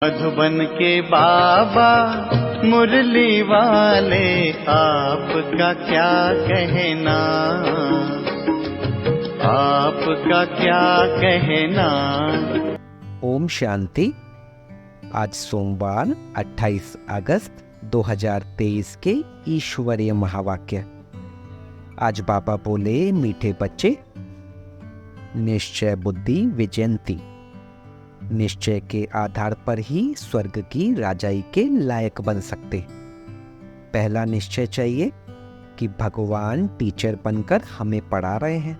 मधुबन के बाबा मुरली वाले, आपका क्या कहना, आपका क्या कहना। ओम शांति। आज सोमवार 28 अगस्त 2023 के ईश्वरीय महावाक्य। आज बाबा बोले, मीठे बच्चे, निश्चय बुद्धि विजयंती। निश्चय के आधार पर ही स्वर्ग की राजाई के लायक बन सकते। पहला निश्चय चाहिए कि भगवान टीचर बनकर हमें पढ़ा रहे हैं।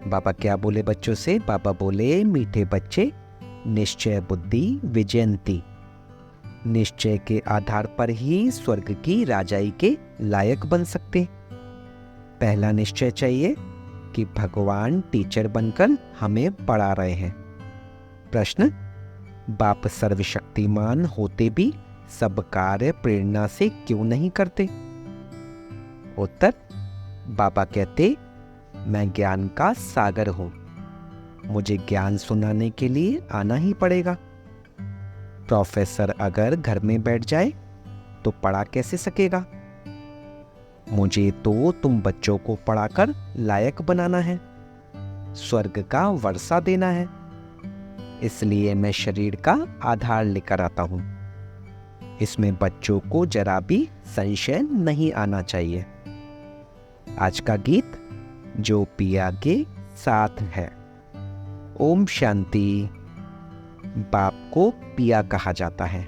बाबा क्या बोले बच्चों से? बाबा बोले, मीठे बच्चे, निश्चय बुद्धि विजयंती। निश्चय के आधार पर ही स्वर्ग की राजाई के लायक बन सकते। पहला निश्चय चाहिए कि भगवान टीचर बनकर हमें पढ़ा रहे हैं। प्रश्न: बाप सर्वशक्तिमान होते भी सब कार्य प्रेरणा से क्यों नहीं करते? उत्तर: बाबा कहते, मैं ज्ञान का सागर हूं, मुझे ज्ञान सुनाने के लिए आना ही पड़ेगा। प्रोफेसर अगर घर में बैठ जाए तो पढ़ा कैसे सकेगा? मुझे तो तुम बच्चों को पढ़ाकर लायक बनाना है, स्वर्ग का वर्षा देना है। इसलिए मैं शरीर का आधार लेकर आता हूं। इसमें बच्चों को जरा भी संशय नहीं आना चाहिए। आज का गीत जो पिया के साथ है। ओम शांति। बाप को पिया कहा जाता है।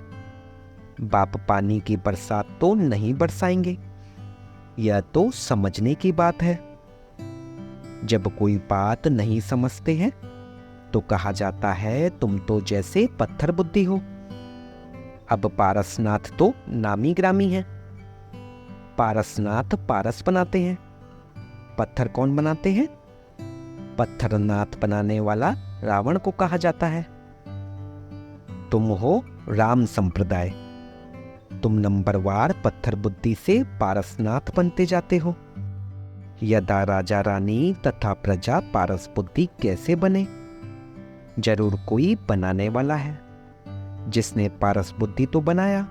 बाप पानी की बरसात तो नहीं बरसाएंगे, यह तो समझने की बात है। जब कोई बात नहीं समझते हैं तो कहा जाता है, तुम तो जैसे पत्थर बुद्धि हो। अब पारसनाथ तो नामी ग्रामी है। पारसनाथ पारस बनाते हैं, पत्थर कौन बनाते हैं? पत्थरनाथ बनाने वाला रावण को कहा जाता है। तुम हो राम संप्रदाय, तुम नंबरवार पत्थर बुद्धि से पारसनाथ बनते जाते हो। यदा राजा रानी तथा प्रजा पारस बुद्धि कैसे बने? जरूर कोई बनाने वाला है जिसने पारस बुद्धि तो बनाया,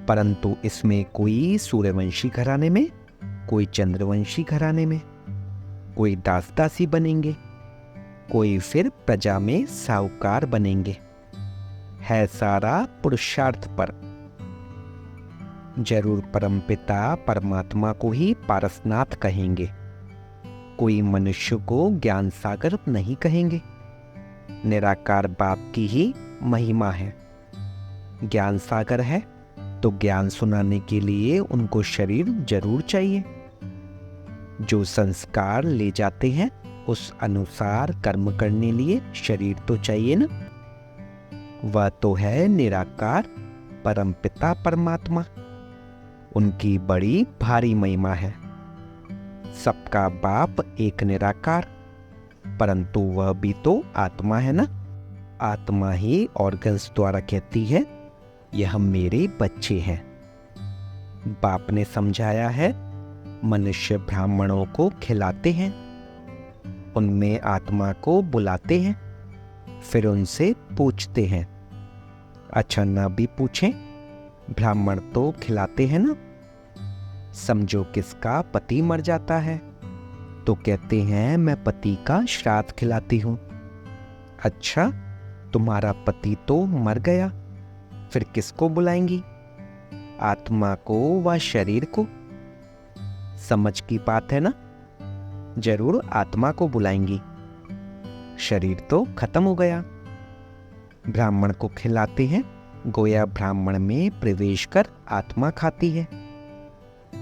परंतु इसमें कोई सूर्यवंशी घराने में, कोई चंद्रवंशी घराने में, कोई दास दासी बनेंगे, कोई फिर प्रजा में साहूकार बनेंगे। है सारा पुरुषार्थ पर। जरूर परमपिता परमात्मा को ही पारसनाथ कहेंगे, कोई मनुष्य को ज्ञान सागर नहीं कहेंगे। निराकार बाप की ही महिमा है। ज्ञान सागर है तो ज्ञान सुनाने के लिए उनको शरीर जरूर चाहिए। जो संस्कार ले जाते हैं उस अनुसार कर्म करने लिए शरीर तो चाहिए ना। वह तो है निराकार परमपिता परमात्मा। उनकी बड़ी भारी महिमा है। सबका बाप एक निराकार, परंतु वह भी तो आत्मा है ना। आत्मा ही ऑर्गन्स द्वारा कहती है, यह मेरे बच्चे हैं। बाप ने समझाया है, मनुष्य ब्राह्मणों को खिलाते हैं, उनमें आत्मा को बुलाते हैं, फिर उनसे पूछते हैं। अच्छा ना भी पूछें, ब्राह्मण तो खिलाते हैं ना। समझो किसका पति मर जाता है तो कहते हैं, मैं पति का श्राद्ध खिलाती हूं। अच्छा, तुम्हारा पति तो मर गया, फिर किसको बुलाएंगी? आत्मा को व शरीर को? समझ की बात है ना। जरूर आत्मा को बुलाएंगी, शरीर तो खत्म हो गया। ब्राह्मण को खिलाते हैं, गोया ब्राह्मण में प्रवेश कर आत्मा खाती है।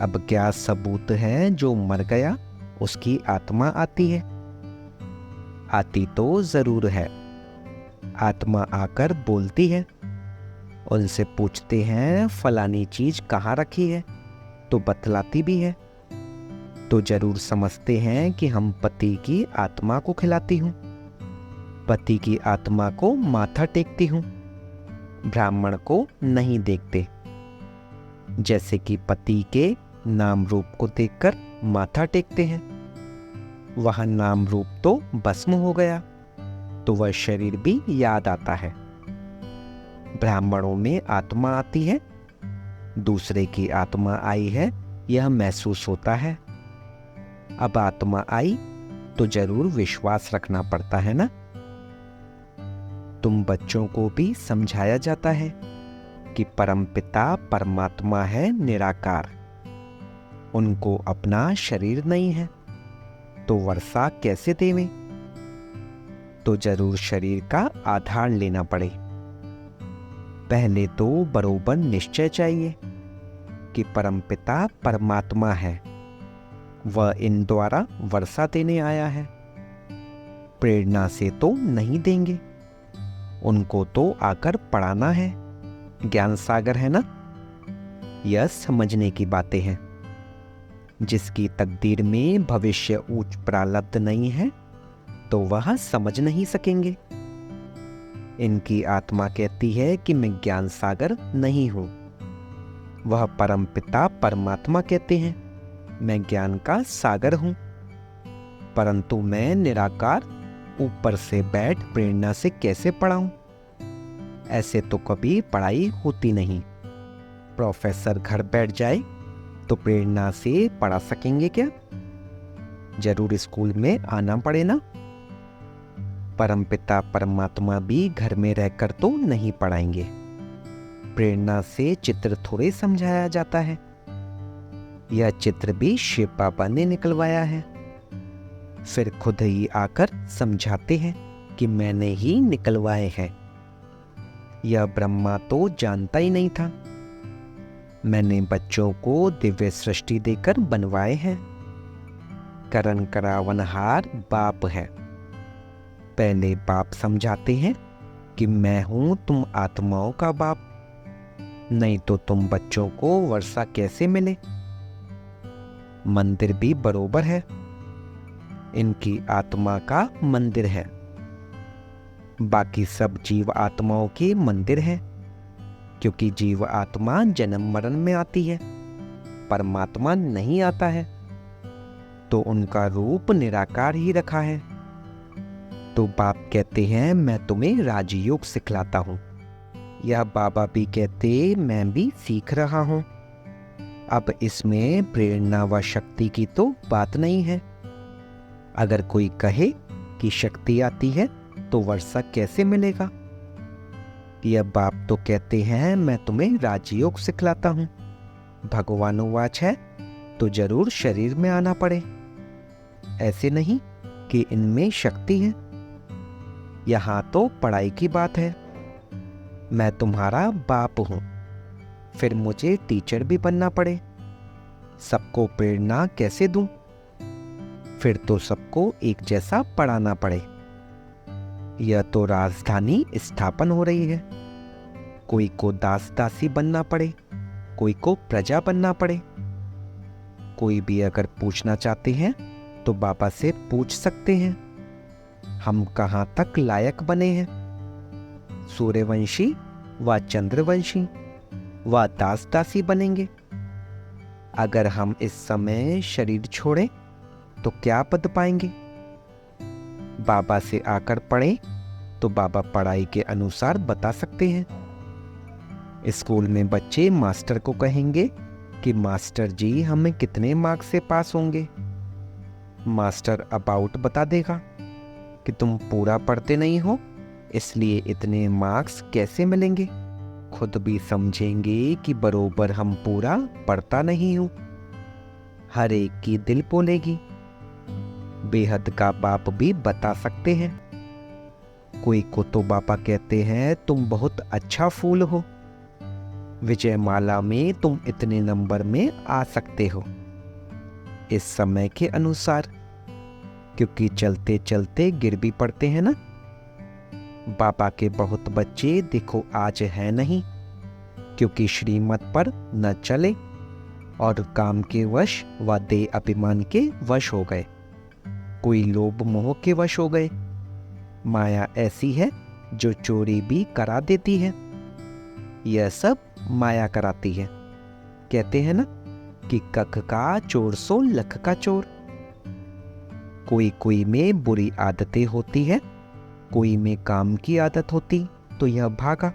अब क्या सबूत है जो मर गया उसकी आत्मा आती है? आती तो जरूर है। आत्मा आकर बोलती है, उनसे पूछते हैं फलानी चीज कहाँ रखी है, तो बतलाती भी है। तो जरूर समझते हैं कि हम पति की आत्मा को खिलाती हूँ, पति की आत्मा को माथा टेकती हूँ, ब्राह्मण को नहीं देखते। जैसे कि पति के नाम रूप को देखकर माथा टेकते हैं, वह नाम रूप तो भस्म हो गया, तो वह शरीर भी याद आता है। ब्राह्मणों में आत्मा आती है, दूसरे की आत्मा आई है, यह महसूस होता है। अब आत्मा आई तो जरूर विश्वास रखना पड़ता है ना। तुम बच्चों को भी समझाया जाता है कि परमपिता परमात्मा है निराकार, उनको अपना शरीर नहीं है, तो वर्षा कैसे देवें? तो जरूर शरीर का आधार लेना पड़े। पहले तो बरोबर निश्चय चाहिए कि परमपिता परमात्मा है, वह इन द्वारा वर्षा देने आया है। प्रेरणा से तो नहीं देंगे, उनको तो आकर पढ़ाना है। ज्ञान सागर है ना। यह समझने की बातें हैं। जिसकी तकदीर में भविष्य उच्च प्रारब्ध नहीं है तो वह समझ नहीं सकेंगे। इनकी आत्मा कहती है कि मैं ज्ञान सागर नहीं हूं। वह परमपिता परमात्मा कहते हैं मैं ज्ञान का सागर हूं, परंतु मैं निराकार ऊपर से बैठ प्रेरणा से कैसे पढ़ाऊं? ऐसे तो कभी पढ़ाई होती नहीं। प्रोफेसर घर बैठ जाए तो प्रेरणा से पढ़ा सकेंगे क्या? जरूर स्कूल में आना पड़े ना। परमपिता परमात्मा भी घर में रहकर तो नहीं पढ़ाएंगे। प्रेरणा से चित्र थोड़े समझाया जाता है। यह चित्र भी शिव बाबा ने निकलवाया है, फिर खुद ही आकर समझाते हैं कि मैंने ही निकलवाए हैं। यह ब्रह्मा तो जानता ही नहीं था। मैंने बच्चों को दिव्य सृष्टि देकर बनवाए हैं। करण करावनहार बाप है। पहले बाप समझाते हैं कि मैं हूं तुम आत्माओं का बाप, नहीं तो तुम बच्चों को वर्षा कैसे मिले? मंदिर भी बरोबर है, इनकी आत्मा का मंदिर है। बाकी सब जीव आत्माओं के मंदिर हैं, क्योंकि जीव आत्मा जन्म मरण में आती है, परमात्मा नहीं आता है, तो उनका रूप निराकार ही रखा है। तो बाप कहते हैं मैं तुम्हें राजयोग सिखलाता हूं। यह बाबा भी कहते मैं भी सीख रहा हूं। अब इसमें प्रेरणा व शक्ति की तो बात नहीं है। अगर कोई कहे कि शक्ति आती है तो वर्षा कैसे मिलेगा? यह बाप तो कहते हैं मैं तुम्हें राजयोग सिखलाता हूं। भगवानुवाच है तो जरूर शरीर में आना पड़े। ऐसे नहीं कि इनमें शक्ति है। यहां तो पढ़ाई की बात है। मैं तुम्हारा बाप हूं, फिर मुझे टीचर भी बनना पड़े। सबको प्रेरणा कैसे दूं? फिर तो सबको एक जैसा पढ़ाना पड़े। यह तो राजधानी स्थापन हो रही है। कोई को दास दासी बनना पड़े, कोई को प्रजा बनना पड़े। कोई भी अगर पूछना चाहते हैं तो बाबा से पूछ सकते हैं हम कहां तक लायक बने हैं। सूर्यवंशी व चंद्रवंशी व दास दासी बनेंगे। अगर हम इस समय शरीर छोड़ें तो क्या पद पाएंगे? बाबा से आकर पढ़ें तो बाबा पढ़ाई के अनुसार बता सकते हैं। स्कूल में बच्चे मास्टर को कहेंगे कि मास्टर जी हमें कितने मार्क्स से पास होंगे। मास्टर अबाउट बता देगा कि तुम पूरा पढ़ते नहीं हो, इसलिए इतने मार्क्स कैसे मिलेंगे। खुद भी समझेंगे कि बरोबर हम पूरा पढ़ता नहीं हूं। हर एक की दिल बोलेगी। बेहद का बाप भी बता सकते हैं। कोई को तो बाबा कहते हैं तुम बहुत अच्छा फूल हो, विजयमाला में तुम इतने नंबर में आ सकते हो। इस समय के अनुसार, क्योंकि चलते चलते गिर भी पड़ते हैं ना। बाबा के बहुत बच्चे देखो आज है नहीं, क्योंकि श्रीमत पर न चले और काम के वश व देह अभिमान के वश हो गए। कोई लोभ मोह के वश हो गए। माया ऐसी है जो चोरी भी करा देती है। यह सब माया कराती है। कहते हैं ना कि कख का चोर सो लख का चोर। कोई कोई में बुरी आदतें होती है, कोई में काम की आदत होती तो यह भागा।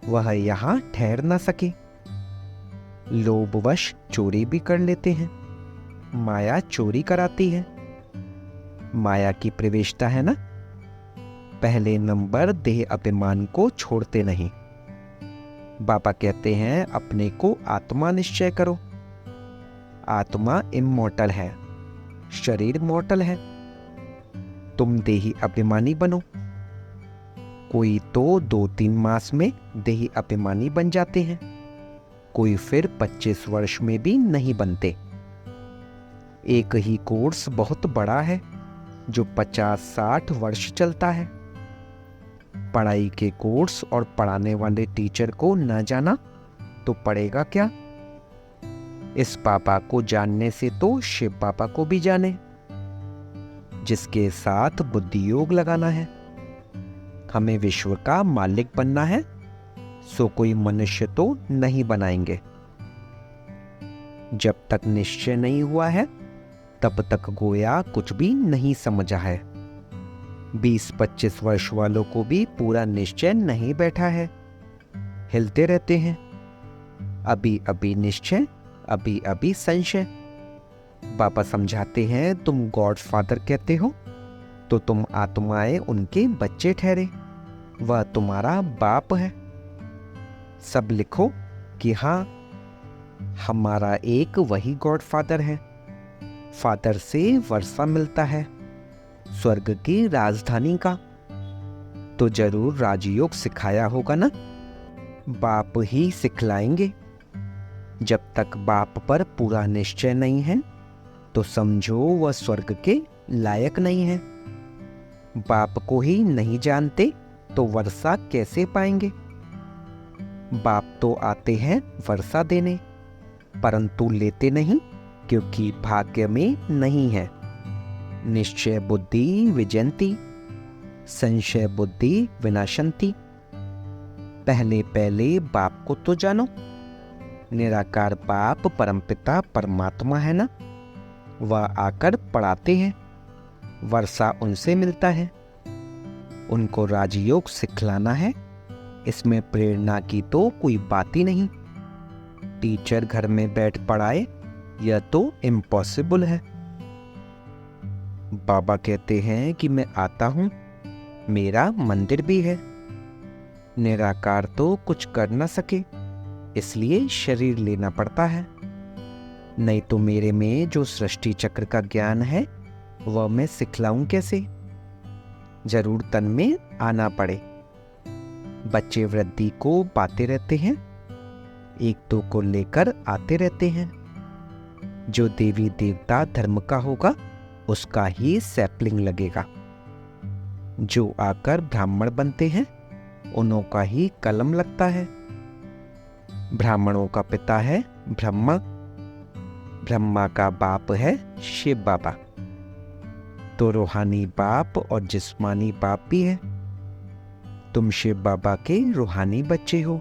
वह यहाँ ठहर न सके। लोभवश चोरी भी कर लेते हैं। माया चोरी कराती है। माया की प्रवेशता है ना। पहले नंबर देह अभिमान को छोड़ते नहीं। बाबा कहते हैं अपने को आत्मा निश्चय करो। आत्मा इमॉर्टल है, शरीर मॉर्टल है। तुम देही अभिमानी बनो। कोई तो 2-3 मास में देही अभिमानी बन जाते हैं, कोई फिर 25 वर्ष में भी नहीं बनते। एक ही कोर्स बहुत बड़ा है जो 50-60 वर्ष चलता है। पढ़ाई के कोर्स और पढ़ाने वाले टीचर को न जाना तो पढ़ेगा क्या। इस बाबा को जानने से तो शिव बाबा को भी जाने। जिसके साथ बुद्धि योग लगाना है। हमें विश्व का मालिक बनना है, सो कोई मनुष्य तो नहीं बनाएंगे। जब तक निश्चय नहीं हुआ है तब तक गोया कुछ भी नहीं समझा है। 20-25 वर्ष वालों को भी पूरा निश्चय नहीं बैठा है, हिलते रहते हैं। अभी अभी निश्चय, अभी अभी संशय। बाबा समझाते हैं तुम गॉड फादर कहते हो तो तुम आत्माएं उनके बच्चे ठहरे, वह तुम्हारा बाप है। सब लिखो कि हाँ हमारा एक वही गॉड फादर है। फादर से वर्षा मिलता है, स्वर्ग की राजधानी का। तो जरूर राजयोग सिखाया होगा ना। बाप ही सिखलाएंगे। जब तक बाप पर पूरा निश्चय नहीं है तो समझो वह स्वर्ग के लायक नहीं है। बाप को ही नहीं जानते तो वर्षा कैसे पाएंगे। बाप तो आते हैं वर्षा देने, परंतु लेते नहीं क्योंकि भाग्य में नहीं है। निश्चय बुद्धि विजयंती, संशय बुद्धि विनाशंती। पहले पहले बाप को तो जानो। निराकार बाप परमपिता परमात्मा है ना। वह आकर पढ़ाते हैं, वर्षा उनसे मिलता है। उनको राजयोग सिखलाना है। इसमें प्रेरणा की तो कोई बात ही नहीं। टीचर घर में बैठ पढ़ाए यह तो इम्पॉसिबल है। बाबा कहते हैं कि मैं आता हूं, मेरा मंदिर भी है। निराकार तो कुछ कर न सके, इसलिए शरीर लेना पड़ता है। नहीं तो मेरे में जो सृष्टि चक्र का ज्ञान है वह मैं सिखलाऊं कैसे। जरूर तन में आना पड़े। बच्चे वृद्धि को पाते रहते हैं, एक दो को लेकर आते रहते हैं। जो देवी देवता धर्म का होगा उसका ही सैपलिंग लगेगा। जो आकर ब्राह्मण बनते हैं उन्हों का ही कलम लगता है। ब्राह्मणों का पिता है ब्रह्मा, ब्रह्मा का बाप है शिव बाबा। तो रूहानी बाप और जिस्मानी बाप भी है। तुम शिव बाबा के रूहानी बच्चे हो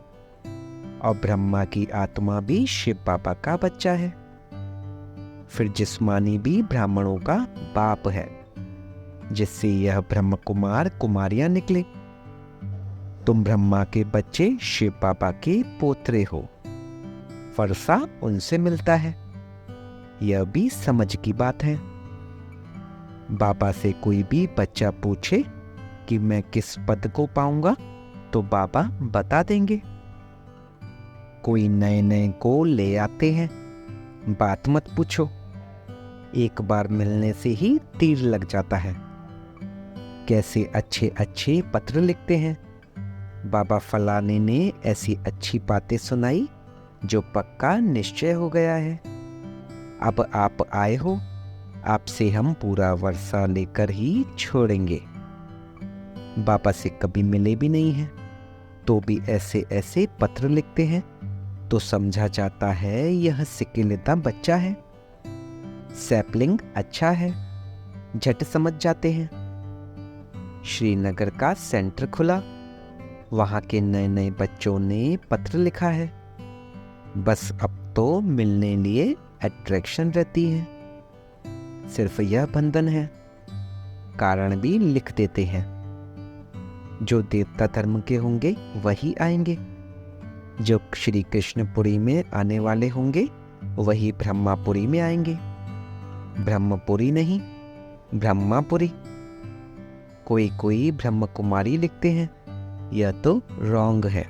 और ब्रह्मा की आत्मा भी शिव बाबा का बच्चा है। फिर जिस्मानी भी ब्राह्मणों का बाप है, जिससे यह ब्रह्म कुमार कुमारियां निकले। तुम ब्रह्मा के बच्चे शिव बाबा के पोत्रे हो। वर्षा उनसे मिलता है। यह भी समझ की बात है। बाबा से कोई भी बच्चा पूछे कि मैं किस पद को पाऊंगा तो बाबा बता देंगे। कोई नए नए को ले आते हैं, बात मत पूछो। एक बार मिलने से ही तीर लग जाता है। कैसे अच्छे अच्छे पत्र लिखते हैं। बाबा फलाने ने ऐसी अच्छी बातें सुनाई जो पक्का निश्चय हो गया है। अब आप आए हो, आपसे हम पूरा वर्षा लेकर ही छोड़ेंगे। बाबा से कभी मिले भी नहीं हैं तो भी ऐसे ऐसे पत्र लिखते हैं तो समझा जाता है यह सिकिलेता बच्चा है। सैपलिंग अच्छा है, झट समझ जाते हैं। श्रीनगर का सेंटर खुला, वहां के नए नए बच्चों ने पत्र लिखा है। बस अब तो मिलने लिए अट्रैक्शन रहती है। सिर्फ यह बंधन है, कारण भी लिख देते हैं। जो देवता धर्म के होंगे वही आएंगे, जो श्री कृष्णपुरी में आने वाले होंगे वही ब्रह्मापुरी में आएंगे। ब्रह्मपुरी नहीं, ब्रह्मापुरी। कोई कोई ब्रह्म कुमारी लिखते हैं, यह तो रॉन्ग है।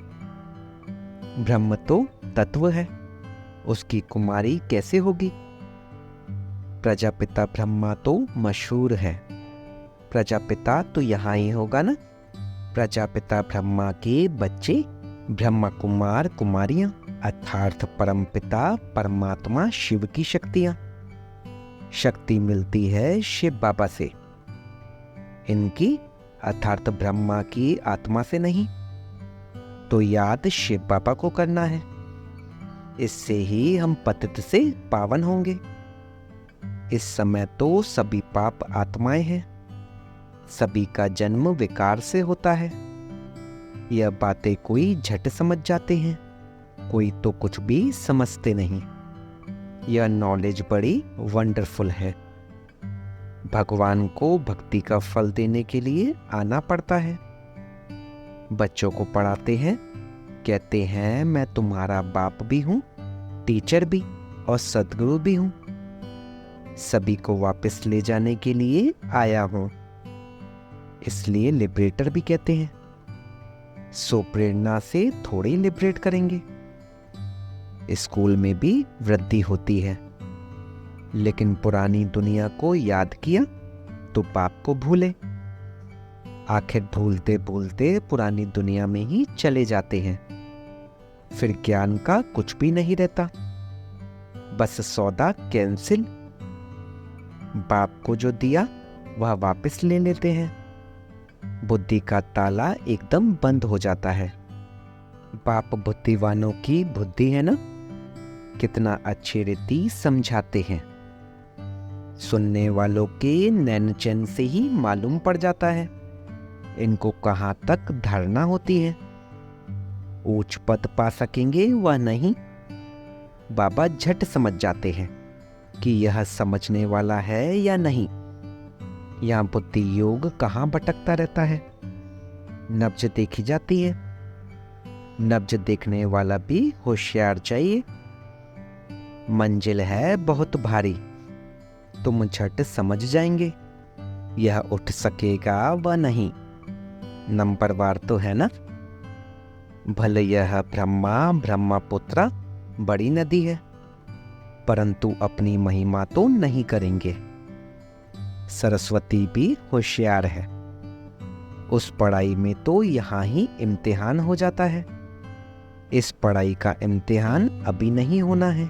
ब्रह्म तो तत्व है, उसकी कुमारी कैसे होगी? प्रजापिता ब्रह्मा तो मशहूर है, प्रजापिता तो यहाँ ही होगा ना। प्रजापिता ब्रह्मा के बच्चे ब्रह्मा कुमार कुमारियां, अर्थात परमपिता परमात्मा शिव की शक्तियां। शक्ति मिलती है शिव बाबा से, इनकी अर्थात ब्रह्मा की आत्मा से नहीं। तो याद शिव बाबा को करना है, इससे ही हम पतित से पावन होंगे। इस समय तो सभी पाप आत्माएं हैं, सभी का जन्म विकार से होता है। यह बातें कोई झट समझ जाते हैं, कोई तो कुछ भी समझते नहीं। यह नॉलेज बड़ी वंडरफुल है। भगवान को भक्ति का फल देने के लिए आना पड़ता है। बच्चों को पढ़ाते हैं, कहते हैं मैं तुम्हारा बाप भी हूँ, टीचर भी और सद्गुरु भी हूँ। सभी को वापस ले जाने के लिए आया हूँ, इसलिए लिबरेटर भी कहते हैं। सो प्रेरणा से थोड़ी लिबरेट करेंगे। स्कूल में भी वृद्धि होती है, लेकिन पुरानी दुनिया को याद किया तो पाप को भूले। आखिर भूलते भूलते पुरानी दुनिया में ही चले जाते हैं। फिर ज्ञान का कुछ भी नहीं रहता, बस सौदा कैंसिल। बाप को जो दिया वह वापस ले लेते हैं। बुद्धि का ताला एकदम बंद हो जाता है। बाप बुद्धिवानों की बुद्धि है ना, कितना अच्छी रीति समझाते हैं। सुनने वालों के नैन चैन से ही मालूम पड़ जाता है इनको कहाँ तक धारणा होती है। ऊंच पद पा सकेंगे वह नहीं। बाबा झट समझ जाते हैं कि यह समझने वाला है या नहीं। यहाँ बुद्धि योग कहाँ भटकता रहता है। नब्ज देखी जाती है, नब्ज देखने वाला भी होशियार चाहिए। मंजिल है बहुत भारी, तुम झट समझ जाएंगे यह उठ सकेगा व नहीं। नंबरवार तो है ना। भले यह ब्रह्मपुत्र बड़ी नदी है, परंतु अपनी महिमा तो नहीं करेंगे। सरस्वती भी होशियार है, उस पढ़ाई में तो यहाँ ही इम्तिहान हो जाता है। इस पढ़ाई का इम्तिहान अभी नहीं होना है।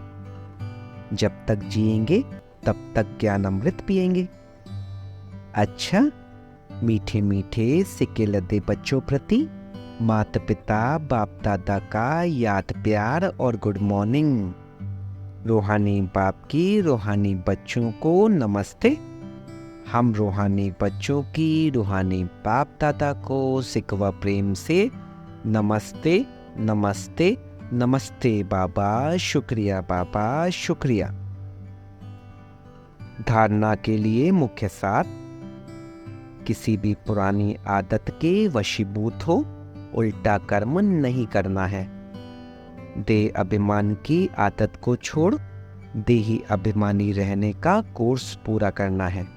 जब तक जिएंगे तब तक ज्ञान अमृत पिएंगे। अच्छा, मीठे मीठे सिक्के लदे बच्चों प्रति माता पिता बाप दादा का याद प्यार और गुड मॉर्निंग। रूहानी बाप की रूहानी बच्चों को नमस्ते। हम रूहानी बच्चों की रूहानी बाप दादा को सिकवा प्रेम से नमस्ते नमस्ते नमस्ते बाबा, शुक्रिया बाबा, शुक्रिया। धारणा के लिए मुख्य सार: किसी भी पुरानी आदत के वशीभूत हो उल्टा कर्म नहीं करना है। देह अभिमान की आदत को छोड़ देही अभिमानी रहने का कोर्स पूरा करना है।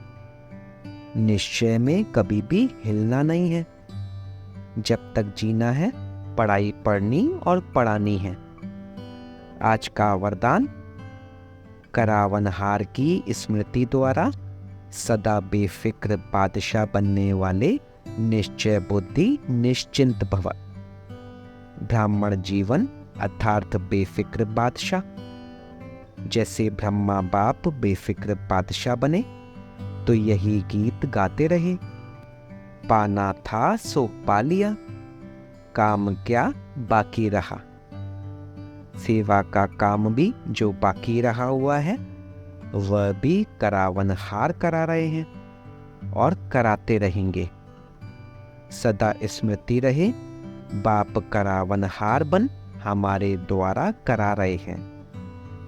निश्चय में कभी भी हिलना नहीं है। जब तक जीना है पढ़ाई पढ़नी और पढ़ानी है। आज का वरदान: करावनहार की स्मृति द्वारा सदा बेफिक्र बादशाह बनने वाले निश्चय बुद्धि निश्चिंत भव। ब्राह्मण जीवन अर्थात बेफिक्र बादशाह। जैसे ब्रह्मा बाप बेफिक्र बादशाह बने तो यही गीत गाते रहे: पाना था सो पा लिया, काम क्या बाकी रहा। सेवा का काम भी जो बाकी रहा हुआ है वह भी करावनहार करा रहे हैं और कराते रहेंगे। सदा स्मृति रहे, बाप करावनहार बन हमारे द्वारा करा रहे हैं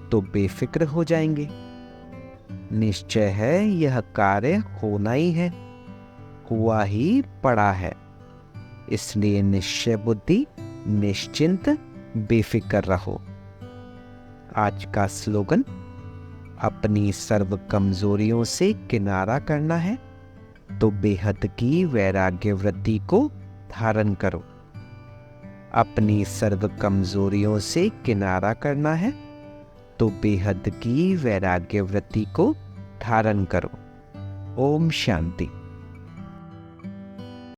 तो बेफिक्र हो जाएंगे। निश्चय है यह कार्य होना ही है, हुआ ही पड़ा है। इसलिए निश्चय बुद्धि निश्चिंत बेफिक्र रहो। आज का स्लोगन, अपनी सर्व कमजोरियों से किनारा करना है तो बेहद की वैराग्य वृत्ति को धारण करो। अपनी सर्व कमजोरियों से किनारा करना है तो बेहद की वैराग्य वृत्ति को धारण करो। ओम शांति।